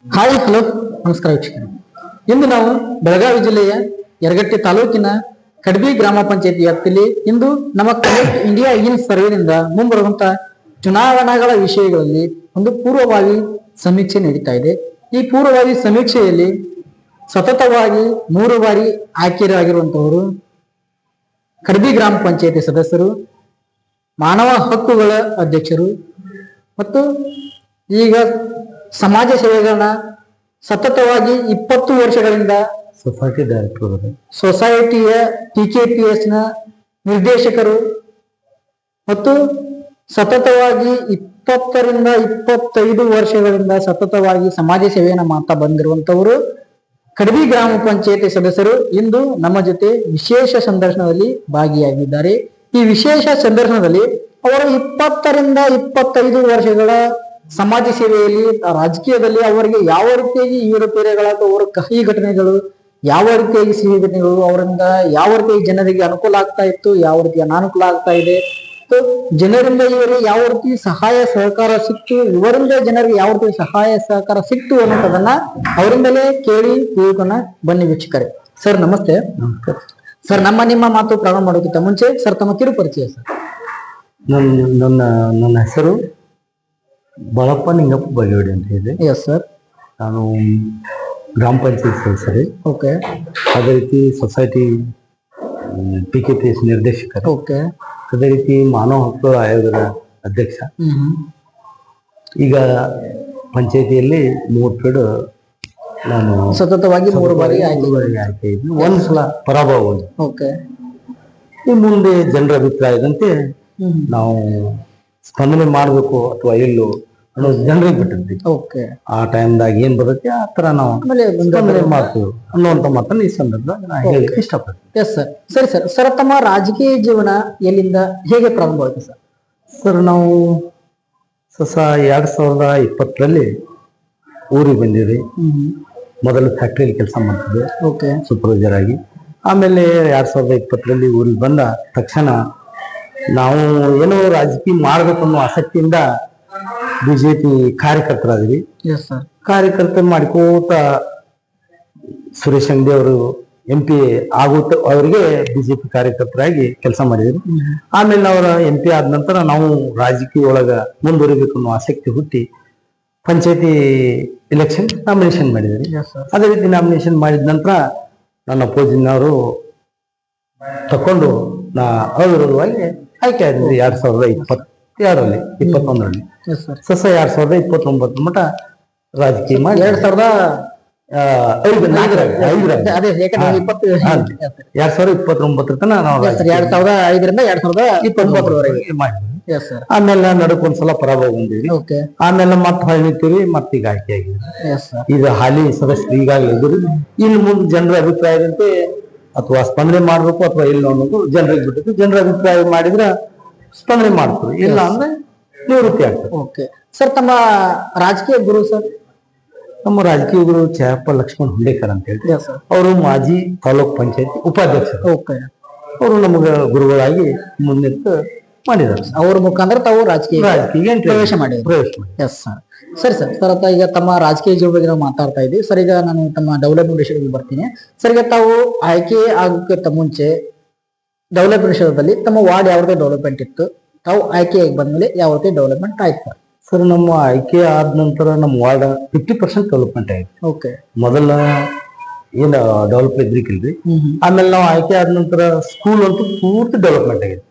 Hi hello ನಮಸ್ಕಾರ ವೀಕ್ಷಕರೇ. ಇಂದು ನಾವು ಬೆಳಗಾವಿ ಜಿಲ್ಲೆಯ ಯರಗಟ್ಟಿ ತಾಲೂಕಿನ ಕಡಬಿ ಗ್ರಾಮ ಪಂಚಾಯತಿ ವ್ಯಾಪ್ತಿಯಲ್ಲಿ ಇಂದು ನಮ್ಮ ಕನೆಕ್ಟ್ ಇಂಡಿಯಾ ಇನ್ ಸರ್ವೆನಿಂದ ಮುಂಬರುವಂತಹ ಚುನಾವಣೆಗಳ ವಿಷಯಗಳಲ್ಲಿ ಒಂದು ಪೂರ್ವಭಾವಿ ಸಮೀಕ್ಷೆ ನಡೀತಾ ಇದೆ. ಈ ಪೂರ್ವಭಾವಿ ಸಮೀಕ್ಷೆಯಲ್ಲಿ ಸತತವಾಗಿ 3 ಬಾರಿ ಆಯ್ಕೆಯಾಗಿರುವಂತವರು ಕಡಬಿ ಗ್ರಾಮ ಪಂಚಾಯತಿ ಸದಸ್ಯರು, ಮಾನವ ಹಕ್ಕುಗಳ ಅಧ್ಯಕ್ಷರು ಮತ್ತು ಈಗ ಸಮಾಜ ಸೇವೆಗಳನ್ನ ಸತತವಾಗಿ 20 ವರ್ಷಗಳಿಂದ ಸೊಸೈಟಿ ಡೈರೆಕ್ಟರ್, ಸೊಸೈಟಿಯ PKPS ನ ನಿರ್ದೇಶಕರು ಮತ್ತು ಸತತವಾಗಿ 20 ರಿಂದ 25 ವರ್ಷಗಳಿಂದ ಸತತವಾಗಿ ಸಮಾಜ ಸೇವೆಯನ್ನು ಮಾಡ್ತಾ ಬಂದಿರುವಂತವರು ಕಡಬಿ ಗ್ರಾಮ ಪಂಚಾಯತಿ ಸದಸ್ಯರು ಇಂದು ನಮ್ಮ ಜೊತೆ ವಿಶೇಷ ಸಂದರ್ಶನದಲ್ಲಿ ಭಾಗಿಯಾಗಿದ್ದಾರೆ. ಈ ವಿಶೇಷ ಸಂದರ್ಶನದಲ್ಲಿ ಅವರು 20 ರಿಂದ 25 ವರ್ಷಗಳ ಸಮಾಜ ಸೇವೆಯಲ್ಲಿ, ರಾಜಕೀಯದಲ್ಲಿ ಅವರಿಗೆ ಯಾವ ರೀತಿಯಾಗಿ ಏರುಪೇರುಗಳಾದ ಅವರ ಕಹಿ ಘಟನೆಗಳು, ಯಾವ ರೀತಿಯಾಗಿ ಸಿಹಿ ಘಟನೆಗಳು, ಅವರಿಂದ ಯಾವ ರೀತಿಯಾಗಿ ಜನರಿಗೆ ಅನುಕೂಲ ಆಗ್ತಾ ಇತ್ತು, ಯಾವ ರೀತಿ ಅನಾನುಕೂಲ ಆಗ್ತಾ ಇದೆ, ಜನರಿಂದ ಇವರಿಗೆ ಯಾವ ರೀತಿ ಸಹಾಯ ಸಹಕಾರ ಸಿಕ್ತು, ಇವರಿಂದ ಜನರಿಗೆ ಯಾವ ರೀತಿ ಸಹಾಯ ಸಹಕಾರ ಸಿಕ್ತು ಅನ್ನೋದನ್ನ ಅವರಿಂದಲೇ ಕೇಳಿ ತಿಳ್ಕೊಣ ಬನ್ನಿ ವೀಕ್ಷಕರೇ. ಸರ್ ನಮಸ್ತೆ. ಸರ್, ನಿಮ್ಮ ಮಾತು ಪ್ರಾರಂಭ ಮಾಡೋಕ್ಕಿಂತ ಮುಂಚೆ ಸರ್ ತಮ್ಮ ಕಿರು ಪರಿಚಯ. ಸರ್, ನನ್ನ ಹೆಸರು ಬಾಳಪ್ಪ ನಿಂಗಪ್ಪ ಬಗೆವಡಿ ಅಂತ ಇದೆ. Yes sir. ನಾನು ಗ್ರಾಮ ಪಂಚಾಯತ್ ಸದಸ್ಯರೇ. ಓಕೆ. ಅದೇ ರೀತಿ ಸೊಸೈಟಿ PKPS ನಿರ್ದೇಶಕರು. ಓಕೆ. ಅದೇ ರೀತಿ ಮಾನವ ಹಕ್ಕುಗಳ ಆಯೋಗದ ಅಧ್ಯಕ್ಷ. ಈಗ ಪಂಚಾಯತಿಯಲ್ಲಿ 3 ಪೀಡ್ ನಾನು ಸತತವಾಗಿ 3 ಬಾರಿ ಆಯ್ಕೆ ಇದ್ವಿ. ಒಂದ್ಸಲ ಪರಾಭವ. ಓಕೆ. ಈ ಮುಂದೆ ಜನರ ಅಭಿಪ್ರಾಯದಂತೆ ನಾವು ಸ್ಪಂದನೆ ಮಾಡ್ಬೇಕು ಅಥವಾ ಇಲ್ಲೋ ಅನ್ನೋದು ಜನರಿಗೆ ಬಿಟ್ಟಿದ್ವಿ. ಓಕೆ. ಆ ಟೈಮ್ದಾಗ ಏನ್ ಬರುತ್ತೆ ಆ ತರ ನಾವು ಸ್ಪಂದನೆ ಮಾಡ್ತೀವಿ ಅನ್ನುವಂತ ಮಾತನ್ನ ಈ ಸಂದರ್ಭದಾಗ ನಾನು ಹೇಳಿಕ್ಕೆ ಇಷ್ಟಪಡ್ತೀನಿ. Yes sir. ಸರಿ ಸರ್. ಸರ್, ತಮ್ಮ ರಾಜಕೀಯ ಜೀವನ ಎಲ್ಲಿಂದ ಹೇಗೆ ಪ್ರಾರಂಭವಾಯಿತು ಸರ್? ಸರ್, ನಾವು 2020ರಲ್ಲಿ ಊರಿಗೆ ಬಂದಿದ್ವಿ. ಮೊದಲು ಫ್ಯಾಕ್ಟ್ರಿಯಲ್ಲಿ ಕೆಲಸ ಮಾಡ್ತಿದ್ದೆ. ಓಕೆ. ಸೂಪರ್ವೈಸರ್ ಆಗಿ. ಆಮೇಲೆ 2020ರಲ್ಲಿ ಊರಿಗೆ ಬಂದ ತಕ್ಷಣ ನಾವು ಏನೋ ರಾಜಕೀಯ ಮಾಡ್ಬೇಕು ಅನ್ನೋ ಆಸಕ್ತಿಯಿಂದ ಬಿಜೆಪಿ ಕಾರ್ಯಕರ್ತರಾದ್ವಿ. ಕಾರ್ಯಕರ್ತರು ಮಾಡ್ಕೋತ ಸುರೇಶ್ ಅಂಗಡಿ ಅವರು MP ಆಗುತ್ತೆ, ಅವರಿಗೆ ಬಿಜೆಪಿ ಕಾರ್ಯಕರ್ತರಾಗಿ ಕೆಲಸ ಮಾಡಿದ್ರು. ಆಮೇಲೆ ಅವರ MP ಆದ ನಂತರ ನಾವು ರಾಜಕೀಯ ಒಳಗ ಮುಂದುವರಿಬೇಕು ಅನ್ನೋ ಆಸಕ್ತಿ ಹುಟ್ಟಿ ಪಂಚಾಯತಿ ಎಲೆಕ್ಷನ್ ನಾಮಿನೇಷನ್ ಮಾಡಿದ್ರಿ. ಅದೇ ರೀತಿ ನಾಮಿನೇಷನ್ ಮಾಡಿದ ನಂತರ ನನ್ನ ಅಪೋಸಿಷನ್ ತಕೊಂಡು ನಾ ಅವಿರೋಧವಾಗಿ ಆಯ್ಕೆ ಆಗಿದ್ರಿ 2022ರಲ್ಲಿ 21ರಲ್ಲಿ. 2029 ಮಟ್ಟ ರಾಜಕೀಯ ಮಾಡಿ 2029 ತನಕ ನಾವು 2005ರಿಂದ 2029ರವರೆಗೆ ಮಾಡಿದ್ವಿ. ಆಮೇಲೆ ನಡುಕೊಂದ್ಸಲ ಪರಾಭವ ಬಂದಿದ್ವಿ. ಆಮೇಲೆ ಮತ್ತೆ ಹೊಳಿತೀವಿ, ಮತ್ತೆ ಈಗ ಆಯ್ಕೆ ಆಗಿದ್ವಿ. ಈಗ ಹಾಲಿ ಸದಸ್ಯರು ಈಗಾಗಲೇ ಇದ್ರು. ಇನ್ನು ಮುಂದೆ ಜನರ ಅಭಿಪ್ರಾಯದಂತೆ ಅಥವಾ ಸ್ಪಂದನೆ ಮಾಡ್ಬೇಕು ಅಥವಾ ಇಲ್ಲ ಅನ್ನೋದು ಜನರಿಗೆ ಬಿಟ್ಟಿದ್ದು. ಜನರ ಅಭಿಪ್ರಾಯ ಮಾಡಿದ್ರೆ ಸ್ಪಂದನೆ ಮಾಡ್ತೀವಿ, ಇಲ್ಲ ಅಂದ್ರೆ ನಿವೃತ್ತಿ ಆಗ್ತದೆ. Okay sir. ತಮ್ಮ ರಾಜಕೀಯ ಗುರು ಸರ್? ನಮ್ಮ ರಾಜಕೀಯ ಗುರು ಚಯಪ್ಪ ಲಕ್ಷ್ಮಣ್ ಹುಂಡೇಕರ್ ಅಂತ ಹೇಳಿ, ಅವರು ಮಾಜಿ ತಾಲೂಕ್ ಪಂಚಾಯತಿ ಉಪಾಧ್ಯಕ್ಷರು. ಅವರು ನಮಗ ಗುರುಗಳಾಗಿ ಮುನ್ನಿಟ್ಟು ಮಾಡಿದ್ದಾರೆ. ಅವ್ರ ಮುಖಾಂತರ ತಾವು ರಾಜಕೀಯ ಪ್ರವೇಶ ಮಾಡಿದ್ರು. Yes sir. ಸರಿ ಸರ್. ಸರ್, ಈಗ ತಮ್ಮ ರಾಜಕೀಯ ಜೀವನ ಬಗ್ಗೆ ನಾವು ಮಾತಾಡ್ತಾ ಇದ್ದೀವಿ ಸರ್. ಈಗ ನಾನು ತಮ್ಮ ಡೆವಲಪ್ಮೆಂಟ್ ವಿಷಯದಲ್ಲಿ ಬರ್ತೀನಿ ಸರ್. ಈಗ ತಾವು ಆಯ್ಕೆ ಆಗೋಕ್ಕಿಂತ ಮುಂಚೆ ಡೆವಲಪ್ಮೆಂಟ್ ವಿಷಯದಲ್ಲಿ ತಮ್ಮ ವಾರ್ಡ್ ಯಾವ ರೀತಿ ಡೆವಲಪ್ಮೆಂಟ್ ಇತ್ತು, ತಾವು ಆಯ್ಕೆಯಾಗಿ ಬಂದ್ಮೇಲೆ ಯಾವ ರೀತಿ ಡೆವಲಪ್ಮೆಂಟ್ ಆಯ್ತು ಸರ್? ನಮ್ಮ ಆಯ್ಕೆ ಆದ ನಂತರ ನಮ್ಮ ವಾರ್ಡ್ 50% ಡೆವಲಪ್ಮೆಂಟ್ ಆಯ್ತು. ಓಕೆ. ಮೊದಲ ಏನ್ ಡೆವಲಪ್ ಇದ್ರಿಕಿಲ್ರಿ. ಆಮೇಲೆ ನಾವು ಆಯ್ಕೆ ಆದ ನಂತರ ಸ್ಕೂಲ್ ಅಂತೂ ಪೂರ್ತಿ ಡೆವಲಪ್ಮೆಂಟ್ ಆಗಿದೆ.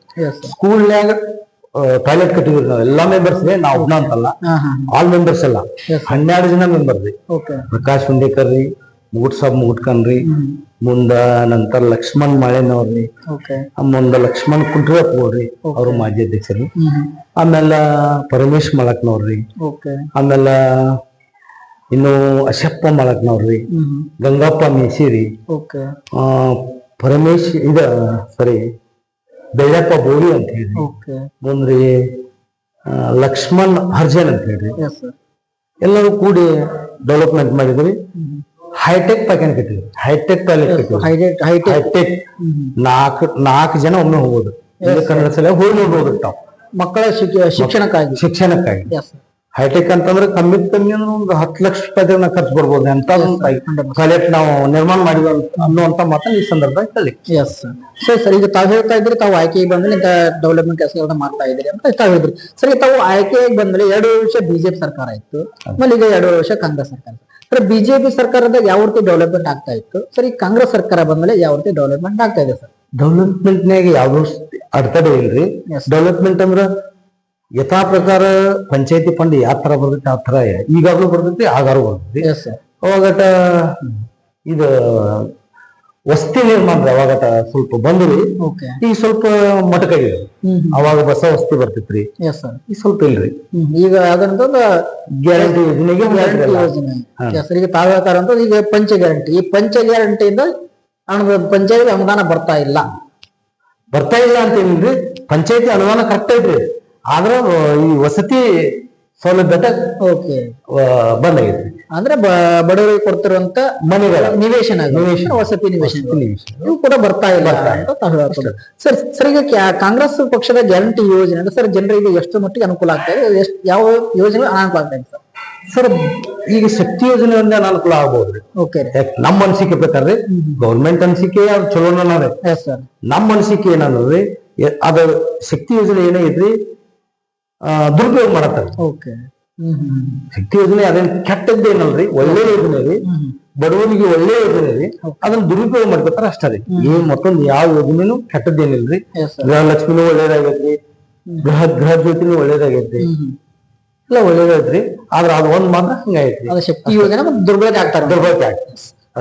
ಸ್ಕೂಲ್ನ್ಯಾಗ ಟಾಯ್ಲೆಟ್ ಕಟ್ಟಿದ್ರಿ ನಾವು ಎಲ್ಲಾ ಮೆಂಬರ್ಸ್. ನಾವು ಒಬ್ನ ಅಂತಲ್ಲ, ಆಲ್ ಮೆಂಬರ್ಸ್ ಎಲ್ಲ 12 ಜನ ಮೆಂಬರ್ ರೀ. ಪ್ರಕಾಶ್ ಹುಂಡೇಕರ್ ರೀ, ಮುಗುಟ್ ಸಾಬ್ ಮುಗುಟ್ಕನ್ರಿ, ಮುಂದ ನಂತರ ಲಕ್ಷ್ಮಣ್ ಮಾಳೇನವ್ರಿ, ಮುಂದ ಲಕ್ಷ್ಮಣ್ ಕುಂಟ್ರಪ್ಪ ನೋಡ್ರಿ, ಅವರು ಮಾಜಿ ಅಧ್ಯಕ್ಷರು. ಆಮೇಲೆ ಪರಮೇಶ್ ಮಳಕ್ನವ್ರಿ, ಆಮೇಲೆ ಇನ್ನು ಅಶಪ್ಪ ಮಳಕ್ನವ್ರಿ, ಗಂಗಪ್ಪ ಮೇಸಿರಿ, ಪರಮೇಶ್ ಬೆಳ್ಳಪ್ಪ ಬೋಳಿ ಅಂತ ಹೇಳ್ರಿ, ಮುಂದ್ರಿ ಲಕ್ಷ್ಮಣ್ ಹರ್ಜನ್ ಅಂತ ಹೇಳ್ರಿ. ಎಲ್ಲರೂ ಕೂಡಿ ಡೆವಲಪ್ಮೆಂಟ್ ಮಾಡಿದ್ರಿ. ಹೈಟೆಕ್ ಪ್ಯಾಕೆಟ್ ಕಟ್ಟಿದ್ವಿ. ಹೈಟೆಕ್ ಟಾಯ್ಲೆಟ್ ಕಟ್ಟಿದ್ವಿ. ಹೈಟೆಕ್ 4 ಜನ ಒಮ್ಮೆ ಹೋಗೋದು. ಕನ್ನಡ ಸಲ ಹೋಗಿ ನೋಡ್ಬೋದು ತಾವು. ಮಕ್ಕಳ ಶಿಕ್ಷಣಕ್ಕಾಗಿ. ಹೈಟೆಕ್ ಅಂತಂದ್ರೆ ಕಮ್ಮಿ ಕಮ್ಮಿ ಅಂದ್ರೆ ಒಂದು 10 ಲಕ್ಷ ರೂಪಾಯಿ ನಾವು ಖರ್ಚು ಬರ್ಬೋದು ಅಂತ ಟಾಯ್ಲೆಟ್ ನಾವು ನಿರ್ಮಾಣ ಮಾಡಿದ್ವಿ ಅನ್ನುವಂತ ಮಾತನ್ನ ಈ ಸಂದರ್ಭದಲ್ಲಿ ಹೇಳಿ. ಎಸ್ ಸರ್ ಈಗ ತಾವ್ ಹೇಳ್ತಾ ಇದ್ರಿ ತಾವು ಆಯ್ಕೆಗೆ ಬಂದ್ರೆ ಇಂತ ಡೆವಲಪ್ಮೆಂಟ್ ಕೆಲಸಗಳನ್ನ ಮಾಡ್ತಾ ಇದ್ರಿ ಅಂತ ತಾವ್ ಹೇಳಿದ್ರಿ. ಸರಿ, ತಾವು ಆಯ್ಕೆಗೆ ಬಂದ್ರೆ 2 ವರ್ಷ ಬಿಜೆಪಿ ಸರ್ಕಾರ ಇತ್ತು, ಆಮೇಲೆ ಈಗ 2 ವರ್ಷ ಕಾಂಗ್ರೆಸ್ ಸರ್ಕಾರ. ಸರ್, ಬಿಜೆಪಿ ಸರ್ಕಾರದಾಗ ಯಾವ ರೀತಿ ಡೆವಲಪ್ಮೆಂಟ್ ಆಗ್ತಾ ಇತ್ತು ಸರ್, ಈ ಕಾಂಗ್ರೆಸ್ ಸರ್ಕಾರ ಬಂದ್ಮೇಲೆ ಯಾವ ರೀತಿ ಡೆವಲಪ್ಮೆಂಟ್ ಆಗ್ತಾ ಇದೆ ಸರ್? ಡೆವಲಪ್ಮೆಂಟ್ನಾಗ ಯಾವ್ದು ಅರ್ಥದೇ ಇಲ್ರಿ. ಡೆವಲಪ್ಮೆಂಟ್ ಅಂದ್ರ ಯಥಾ ಪ್ರಕಾರ ಪಂಚಾಯತಿ ಫಂಡ್ ಯಾವ ತರ ಬರ್ತೈತಿ ಆ ತರ ಈಗಾಗ್ಲೂ ಬರ್ತೈತಿ, ಆಗಾರು ಬರ್ತೈತಿ. ಅವಾಗಟ ಇದು ವಸತಿ ನಿರ್ಮಾಣ ಅವಾಗಟ ಸ್ವಲ್ಪ ಬಂದ್ರಿ, ಈಗ ಸ್ವಲ್ಪ ಮಟಕಾಗಿದೆ. ಅವಾಗ ಬಸ ವಸತಿ ಬರ್ತಿತ್ರಿ, ಈಗ ಸ್ವಲ್ಪ ಇಲ್ರಿ. ಈಗ ಅದಂತಂದ ಗ್ಯಾರಂಟಿ ಯೋಜನೆಗೆ ಈಗ ತಾವ್ ಹೇಳ್ತಾರ ಅಂತ ಈಗ ಪಂಚ ಗ್ಯಾರಂಟಿ, ಈ ಪಂಚ ಗ್ಯಾರಂಟಿಯಿಂದ ಪಂಚಾಯತ್ ಅನುದಾನ ಬರ್ತಾ ಇಲ್ಲ ಅಂತ ಏನಿಲ್ರಿ. ಪಂಚಾಯತಿ ಅನುದಾನ ಕರೆಕ್ಟ್ ಐತ್ರಿ, ಆದ್ರ ಈ ವಸತಿ ಸೌಲಭ್ಯ ಬಂದ್ ಆಗೈತ್ರಿ. ಅಂದ್ರೆ ಬಡವರಿಗೆ ಕೊಡ್ತಿರುವಂತ ಮನೆಗಳ ನಿವೇಶನ ವಸತಿ ನಿವೇಶನ ಇವು ಕೂಡ ಬರ್ತಾ ಇಲ್ಲ ಅಂತ ತಾವು ಹೇಳ್ತಾರೆ. ಸರ್ ಈಗ ಕಾಂಗ್ರೆಸ್ ಪಕ್ಷದ ಗ್ಯಾರಂಟಿ ಯೋಜನೆ ಅಂದ್ರೆ ಸರ್ ಜನರಿಗೆ ಎಷ್ಟು ಮಟ್ಟಿಗೆ ಅನುಕೂಲ ಆಗ್ತಾ ಇದೆ, ಯಾವ ಯೋಜನೆ ಅನುಕೂಲ ಆಗ್ತಾ ಇದೆ ಸರ್? ಸರ್, ಈಗ ಶಕ್ತಿ ಯೋಜನೆಯಿಂದ ಅನುಕೂಲ ಆಗ್ಬೋದ್ರಿ. ನಮ್ಮ ಅನಿಸಿಕೆ ಪ್ರಕಾರ ಗೌರ್ಮೆಂಟ್ ಅನಿಸಿಕೆ ಅದು ಚಲೋನೇ. ನಮ್ಮ ಅನಿಸಿಕೆ ಏನಂದ್ರಿ, ಅದ ಶಕ್ತಿ ಯೋಜನೆ ಏನೈತ್ರಿ ದುರುಪಯೋಗ ಮಾಡತ್ತಾರೆ. ಶಕ್ತಿ ಯೋಜನೆ ಅದೇನ್ ಕೆಟ್ಟದ್ದೇನಲ್ರಿ, ಒಳ್ಳೆ ಯೋಜನೆ ರೀ, ಬಡವನಿಗೆ ಒಳ್ಳೆ ಯೋಜನೆ ರೀ. ಅದನ್ನ ದುರುಪಯೋಗ ಮಾಡ್ಕೊತಾರ ಅಷ್ಟೇ ರೀ. ಏನ್ ಮತ್ತೊಂದು ಯಾವ ಯೋಜನೆನೂ ಕೆಟ್ಟದ್ದೇನಿಲ್ರಿ. ಗೃಹಲಕ್ಷ್ಮಿನೂ ಒಳ್ಳೇದಾಗೈತ್ರಿ, ಗೃಹ ಜ್ಯೋತಿನೂ ಒಳ್ಳೇದಾಗೈತ್ರಿ, ಎಲ್ಲ ಒಳ್ಳೇದೈತ್ರಿ. ಆದ್ರ ಅದು ಒಂದ್ ಮಾತ್ರ ಹಂಗೈತ್ರಿ, ಶಕ್ತಿ ಯೋಜನೆ ದುರ್ಬಳಕೆ ಆಗ್ತಾರೆ.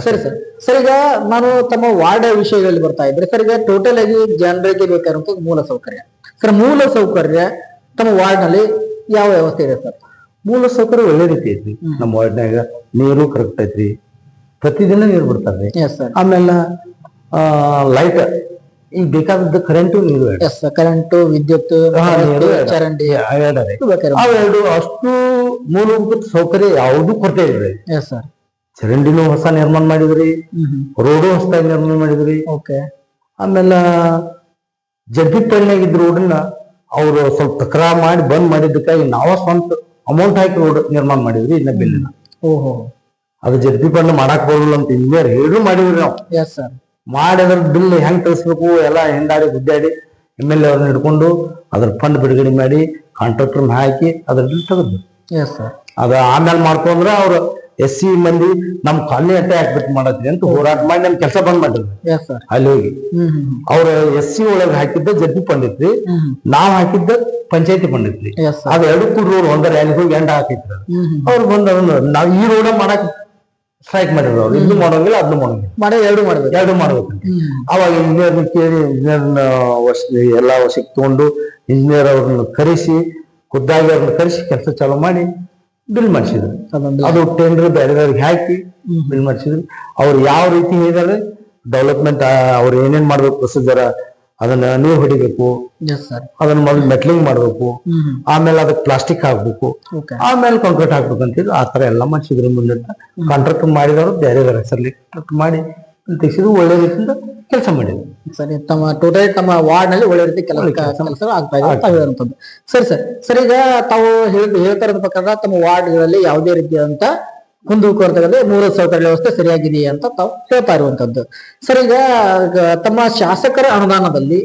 ಸರಿ ಸರ್, ಈಗ ನಾನು ತಮ್ಮ ವಾರ್ಡ್ ವಿಷಯಗಳಲ್ಲಿ ಬರ್ತಾ ಇದ್ರೆ ಸರ್, ಈಗ ಟೋಟಲ್ ಆಗಿ ಜನರಿಗೆ ಬೇಕಾಗಿರುವಂತ ಮೂಲ ಸೌಕರ್ಯ ಸರ್, ಮೂಲ ಸೌಕರ್ಯ ತಮ್ಮ ವಾರ್ಡ್ ನಲ್ಲಿ ಯಾವ ವ್ಯವಸ್ಥೆ ಇದೆ ಸರ್? ಮೂಲ ಸೌಕರ್ಯ ಒಳ್ಳೆ ರೀತಿ ಐತ್ರಿ. ನಮ್ಮ ವಾರ್ಡ್ನಾಗ ನೀರು ಕರೆಕ್ಟ್ ಐತ್ರಿ, ಪ್ರತಿದಿನ ನೀರು ಬಿಡ್ತಾರ್ರಿ. ಆಮೇಲೆ ಲೈಟ್ ಈಗ ಬೇಕಾದದ್ದು ಕರೆಂಟು ನೀರು, ಕರೆಂಟು ವಿದ್ಯುತ್ ಚರಂಡಿ ಅವೆರಡು ಅಷ್ಟು ಮೂಲಭೂತ ಸೌಕರ್ಯ ಯಾವ್ದು ಕೊರತೆ ಇಲ್ರಿ. ಚರಂಡಿನೂ ಹೊಸ ನಿರ್ಮಾಣ ಮಾಡಿದ್ರಿ, ರೋಡು ಹೊಸದಾಗಿ ನಿರ್ಮಾಣ ಮಾಡಿದ್ರಿ. ಆಮೇಲೆ ಜಗ್ಗಿಪ್ಪಳ್ಳಿಯಾಗಿದ್ದ ರೋಡನ್ನ ಅವ್ರು ಸ್ವಲ್ಪ ತಕರಾರು ಮಾಡಿ ಬಂದ್ ಮಾಡಿದ್ದಕ್ಕಾಗಿ ನಾವ ಸ್ವಂತ ಅಮೌಂಟ್ ಹಾಕಿ ರೋಡ್ ನಿರ್ಮಾಣ ಮಾಡಿದ್ರಿ. ಇನ್ನ ಬಿಲ್ಲಿನ ಅದು ಜಗ್ಗಿಪ್ಪಳ್ಳಿ ಮಾಡಾಕ್ ಬರಲ್ಲ ಅಂತ ಇಂಜಿನಿಯರ್ ಹೇಳಿ ಮಾಡಿದ್ರಿ. ನಾವು ಮಾಡಿ ಅದ್ರ ಬಿಲ್ ಹೆಂಗ್ ತರಿಸ್ಬೇಕು ಎಲ್ಲ ಹಿಂದಾಡಿ ಗುದ್ದಾಡಿ MLA ಅವ್ರನ್ನ ಹಿಡ್ಕೊಂಡು ಅದ್ರ ಫಂಡ್ ಬಿಡುಗಡೆ ಮಾಡಿ ಕಾಂಟ್ರಾಕ್ಟರ್ ಹಾಕಿ ಅದ್ರ ಬಿಲ್ ತೆಗೆದ್ರು. ಅದ ಆಮೇಲೆ ಮಾಡ್ಕೊಂಡ್ರ ಅವ್ರು SC ಮಂದಿ ನಮ್ ಕಾಲನಿ ಅಟ್ಟೆ ಹಾಕ್ಬಿಟ್ಟು ಮಾಡತ್ರಿ ಅಂತ ಹೋರಾಟ ಮಾಡಿ ನಮ್ ಕೆಲಸ ಬಂದ್ ಮಾಡಿದ್ರು. ಅಲ್ಲಿ ಹೋಗಿ ಅವ್ರ SC ಒಳಗೆ ಹಾಕಿದ್ದ ಜಡ್ಪಿ ಫಂಡ್ ಇತ್ರಿ, ನಾವ್ ಹಾಕಿದ್ದ ಪಂಚಾಯತಿ ಫಂಡ್ ಇತ್ರಿ. ಅದ್ ಎರಡು ಕೂಡ ರೋಡ್ ಒಂದರ ಅಲ್ಲಿ ಹೋಗಿ ಎಂಡ ಹಾಕಿದ್ರು. ಅವ್ರು ಬಂದ ನಾವ್ ಈ ರೋಡ ಮಾಡಕ್ ಸ್ಟ್ರೈಕ್ ಮಾಡಿದ್ರು. ಅವ್ರು ಇದು ಮಾಡೋಂಗಿಲ್ಲ ಅದನ್ನು ಮಾಡೋಂಗಿಲ್ಲ, ಎರಡು ಮಾಡ್ಬೇಕು. ಅವಾಗ ಇಂಜಿನಿಯರ್ನ ಕೇಳಿ ಇಂಜಿನಿಯರ್ನ ಎಲ್ಲಾ ವಶಕ್ಕೆ ತಗೊಂಡು ಇಂಜಿನಿಯರ್ ಅವ್ರನ್ನ ಕರೆಸಿ ಖುದ್ದಾಗಿ ಅವ್ರನ್ನ ಕರೆಸಿ ಕೆಲಸ ಚಾಲೂ ಮಾಡಿ ಬಿಲ್ ಮಾಡಿಸಿದ್ರು. ಅದು ಟೆಂಡರ್ ಬೇರೆದವ್ರಿಗೆ ಹಾಕಿ ಬಿಲ್ ಮಾಡಿಸಿದ್ರು. ಅವ್ರು ಯಾವ ರೀತಿ ಹೇಳಿದಾರೆ ಡೆವಲಪ್ಮೆಂಟ್ ಅವ್ರು ಏನೇನ್ ಮಾಡ್ಬೇಕು ಪ್ರೊಸೀಜರ್, ಅದನ್ನ ನೀರು ಹೊಡಿಬೇಕು, ಅದನ್ನ ಮೊದಲು ಮೆಟ್ಲಿಂಗ್ ಮಾಡ್ಬೇಕು, ಆಮೇಲೆ ಅದಕ್ಕೆ ಪ್ಲಾಸ್ಟಿಕ್ ಹಾಕ್ಬೇಕು, ಆಮೇಲೆ ಕಾಂಕ್ರೀಟ್ ಹಾಕ್ಬೇಕು ಅಂತಿದ್ರು. ಆ ತರ ಎಲ್ಲ ಮಾಡಿಸಿದ್ರು. ಮುಂದೆ ಕಾಂಟ್ರಾಕ್ಟ್ ಮಾಡಿದವರು ಬೇರೆ ಬೇರೆ ಹೆಸರಲ್ಲಿ ಮಾಡಿ ತೆಗೆಸಿದ್ರು. ಒಳ್ಳೆ ರೀತಿಯಿಂದ ಕೆಲಸ ಮಾಡಿದ್ರು. ಸರಿ, ತಮ್ಮ ಟೋಟಲ್ ತಮ್ಮ ವಾರ್ಡ್ ನಲ್ಲಿ ಒಳ್ಳೆ ರೀತಿ ಕೆಲಸ ಆಗ್ತಾ ಇದೆ. ಸರ್ ಈಗ ತಾವು ಹೇಳ್ತಾ ಇರೋದ್ ಪ್ರಕಾರ ತಮ್ಮ ವಾರ್ಡ್ ಗಳಲ್ಲಿ ಯಾವುದೇ ರೀತಿಯಾದಂತ ಕುಂದುಕೊರತೆಗಳಲ್ಲಿ ಮೂಲ ಸೌಕರ್ಯ ವ್ಯವಸ್ಥೆ ಸರಿಯಾಗಿದೆಯಾ ಅಂತ ತಾವು ಹೇಳ್ತಾ ಇರುವಂತದ್ದು. ಸರ್, ಈಗ ತಮ್ಮ ಶಾಸಕರ ಅನುದಾನದಲ್ಲಿ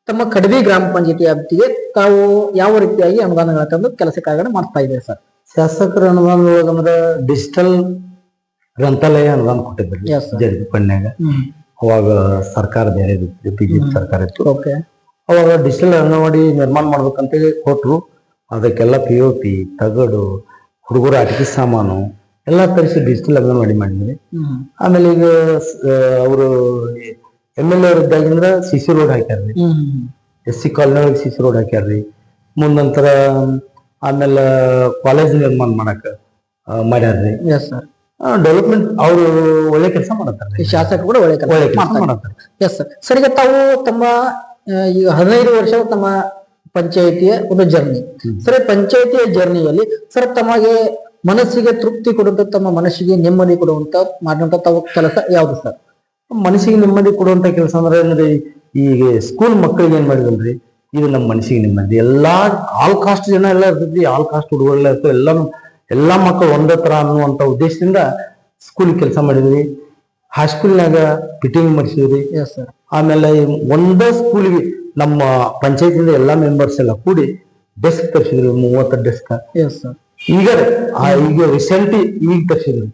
ತಮ್ಮ ಕಡಬಿ ಗ್ರಾಮ ಪಂಚಾಯತಿ ವ್ಯಾಪ್ತಿಗೆ ತಾವು ಯಾವ ರೀತಿಯಾಗಿ ಅನುದಾನಗಳ ತಂದು ಕೆಲಸ ಕಾರ್ಯಗಳನ್ನು ಮಾಡ್ತಾ ಇದೆ ಸರ್? ಶಾಸಕರ ಅನುದಾನದೊಳಗಂದ್ರ ಡಿಜಿಟಲ್ ಗ್ರಂಥಾಲಯ ಅನುದಾನ ಕೊಟ್ಟಿದ್ರಿ ಜಡ್ಪಿ ಫಂಡ್ನ್ಯಾಗ. ಅವಾಗ ಸರ್ಕಾರ ಬೇರೆ ಇತ್ತು, ಬಿಜೆಪಿ ಸರ್ಕಾರ ಇತ್ತು. ಅವಾಗ ಡಿಜಿಟಲ್ ಅಂಗನವಾಡಿ ನಿರ್ಮಾಣ ಮಾಡ್ಬೇಕಂತೇಳಿ ಕೊಟ್ರು. ಅದಕ್ಕೆಲ್ಲ POP ತಗಡು ಹುಡುಗರ ಆಟಿಕೆ ಸಾಮಾನು ಎಲ್ಲಾ ತರಿಸಿ ಡಿಜಿಟಲ್ ಅಂಗನವಾಡಿ ಮಾಡಿದ್ವಿ. ಆಮೇಲೆ ಈಗ ಅವರು MLA ಅವ್ರ ಇದ್ದಾಗಿಂದ್ರ CC ರೋಡ್ ಹಾಕ್ಯಾರ್ರಿ, SC ಕಾಲನಿ ಒಳಗೆ CC ರೋಡ್ ಹಾಕ್ಯಾರ್ರಿ. ಮುಂದಂತರ ಆಮೇಲೆ ಕಾಲೇಜ್ ನಿರ್ಮಾಣ ಮಾಡಾಕ ಮಾಡ್ಯಾರ್ರಿ. ಡೆವಲಪ್ಮೆಂಟ್ ಅವರು ಒಳ್ಳೆ ಕೆಲಸ ಮಾಡತ್ತಾರೆ, ಶಾಸಕರು ಕೂಡ ಒಳ್ಳೆ ಕೆಲಸ ಮಾಡತ್ತಾರೆ. Yes sir. ಸರ್, ಈಗ ತಾವು ತಮ್ಮ ಈಗ 15 ವರ್ಷ ತಮ್ಮ ಪಂಚಾಯಿತಿಯ ಒಂದು ಜರ್ನಿ ಸರ್, ಪಂಚಾಯಿತಿಯ ಜರ್ನಿಯಲ್ಲಿ ಸರ್ ತಮಗೆ ಮನಸ್ಸಿಗೆ ತೃಪ್ತಿ ಕೊಡುವಂತ, ತಮ್ಮ ಮನಸ್ಸಿಗೆ ನೆಮ್ಮದಿ ಕೊಡುವಂತ ಮಾಡುವಂತ ತಾವು ಕೆಲಸ ಯಾವ್ದು ಸರ್? ಮನಸ್ಸಿಗೆ ನೆಮ್ಮದಿ ಕೊಡುವಂತ ಕೆಲಸ ಅಂದ್ರೆ ಈಗ ಸ್ಕೂಲ್ ಮಕ್ಕಳಿಗೆ ಏನ್ ಮಾಡಿದ್ರಿ, ಇದು ನಮ್ಮ ಮನಸ್ಸಿಗೆ ನೆಮ್ಮದಿ. ಎಲ್ಲಾ ಆಲ್ ಕಾಸ್ಟ್ ಜನ ಎಲ್ಲ ಇರ್ತೈತಿ, ಆಲ್ ಕಾಸ್ಟ್ ಹುಡುಗರೆಲ್ಲ ಇರ್ತವೆ, ಎಲ್ಲಾ ಮಕ್ಕಳು ಒಂದೇ ತರ ಅನ್ನುವಂತ ಉದ್ದೇಶದಿಂದ ಸ್ಕೂಲಿಗೆ ಕೆಲಸ ಮಾಡಿದ್ವಿ. ಹೈಸ್ಕೂಲ್ನಾಗ ಫಿಟ್ಟಿಂಗ್ ಮಾಡಿಸಿದ್ರಿ. Yes sir. ಆಮೇಲೆ ಒಂದೇ ಸ್ಕೂಲಿಗೆ ನಮ್ಮ ಪಂಚಾಯತಿಂದ ಎಲ್ಲಾ ಮೆಂಬರ್ಸ್ ಎಲ್ಲ ಕೂಡಿ ಡೆಸ್ಕ್ ತರಿಸಿದ್ರಿ, 30 ಡೆಸ್ಕ್. Yes sir. ಈಗ ರೀಸೆಂಟ್ ಈಗ ತರಿಸಿದ್ರಿ,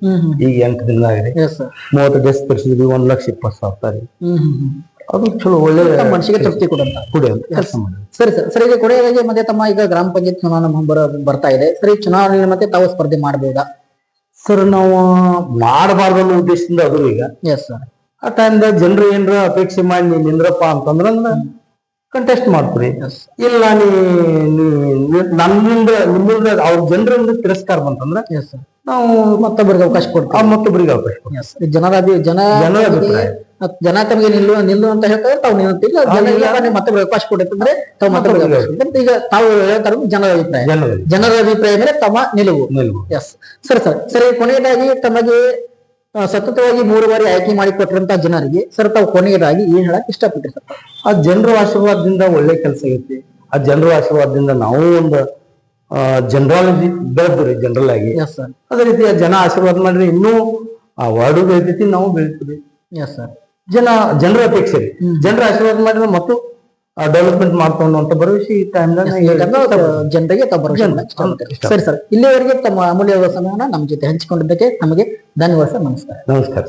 ಈಗ 8 ದಿನ ಆಗಿದೆ. Yes sir. 30 ಡೆಸ್ಕ್ ತರಿಸಿದ್ವಿ, 1,20,000 ರೀ. ಅದು ಚಲೋ ಒಳ್ಳೆ ಮನಸ್ಸಿಗೆ ತೃಪ್ತಿ ಕೊಡಂತ ಕೆಲಸ ಮಾಡಿ. ಸರಿ ಸರ್. ಸರ್, ಈಗ ಕೊನೆಯದಾಗಿ ಮತ್ತೆ ತಮ್ಮ ಈಗ ಗ್ರಾಮ ಪಂಚಾಯತ್ ಚುನಾವಣೆ ಬರ್ತಾ ಇದೆ ಸರ್. ಈ ಚುನಾವಣೆಯಲ್ಲಿ ಮತ್ತೆ ತಾವು ಸ್ಪರ್ಧೆ ಮಾಡಬಹುದಾ? ಸರ್, ನಾವು ಮಾಡಬಾರ್ದು ಅನ್ನೋ ಉದ್ದೇಶದಿಂದ ಅದು ಈಗ ಎಸ್ ಸರ್. ಆ ಟೈಮ್ದಾಗ ಜನರು ಏನ್ರ ಅಪೇಕ್ಷೆ ಮಾಡಿ ನೀನ್ ನಿಂದ್ರಪ್ಪ ಅಂತಂದ್ರ ಕಂಟೆಸ್ಟ್ ಮಾಡ್ತೀರಿ. ಇಲ್ಲ ನನ್ನಿಂದ ನಿಮ್ಮಿಂದ ಅವ್ರ ಜನರಿಂದ ತಿರಸ್ಕಾರ ಬಂತಂದ್ರ ನಾವು ಮತ್ತೊಬ್ಬರಿಗೆ ಅವಕಾಶ ಕೊಡ್ತೀವಿ. ಮತ್ತೊಬ್ಬರಿಗೆ ಅವಕಾಶ ಕೊಡ್ತೀವಿ. ಜನ ತಮಗೆ ನಿಲ್ಲು ಅಂತ ಹೇಳ್ತಾರೆ, ತಾವು ನಿಲ್ಲುತ್ತಿಲ್ಲ. ಮತ್ತೊಬ್ಬರಿಗೆ ಅವಕಾಶ ಕೊಡುತ್ತಂದ್ರೆ ತಾವು ಮತ್ತೊಬ್ಬರಿಗೆ. ಈಗ ತಾವು ಹೇಳ್ತಾರೆ ಜನರ ಅಭಿಪ್ರಾಯ ಮೇಲೆ ತಮ್ಮ ನಿಲುವು. Yes sir. ಸರಿ, ಕೊನೆಯದಾಗಿ ತಮಗೆ ಸತತವಾಗಿ 3 ಬಾರಿ ಆಯ್ಕೆ ಮಾಡಿ ಕೊಟ್ಟಿರಂತ ಜನರಿಗೆ ಸರ್ ತಾವು ಕೊನೆಯದಾಗಿ ಏನ್ ಹೇಳಕ್ ಇಷ್ಟಪಟ್ರಿ ಸರ್? ಆ ಜನರ ಆಶೀರ್ವಾದದಿಂದ ಒಳ್ಳೆ ಕೆಲಸ ಐತಿ. ಆ ಜನರ ಆಶೀರ್ವಾದದಿಂದ ನಾವು ಒಂದು ಜನರಾಲಜಿ ಬೆಳೆದ್ರಿ, ಜನರಲ್ ಆಗಿ. ಅದೇ ರೀತಿ ಆ ಜನ ಆಶೀರ್ವಾದ ಮಾಡ್ರಿ, ಇನ್ನೂ ಆ ವಾರ್ಡು ಬೆಳಿತೈತಿ, ನಾವು ಬೆಳಿತೀವಿ. Yes sir. ಜನರ ಅಪೇಕ್ಷೆ ರೀ. ಜನರ ಆಶೀರ್ವಾದ ಮಾಡಿದ್ರೆ ಮತ್ತು ಡೆವಲಪ್ಮೆಂಟ್ ಮಾಡ್ಕೊಂಡು ಅಂತ ಭರವಸೆ ಈ ಟೈಮ್ದಾಗ ಜನರಿಗೆ ಸರಿ ಸರ್. ಇಲ್ಲಿವರೆಗೆ ತಮ್ಮ ಅಮೂಲ್ಯವಾದ ಸಮಯನ ನಮ್ಮ ಜೊತೆ ಹಂಚಿಕೊಂಡಿದ್ದಕ್ಕೆ ನಮಗೆ ಧನ್ಯವಾದ ಸರ್. ನಮಸ್ಕಾರ. ನಮಸ್ಕಾರ.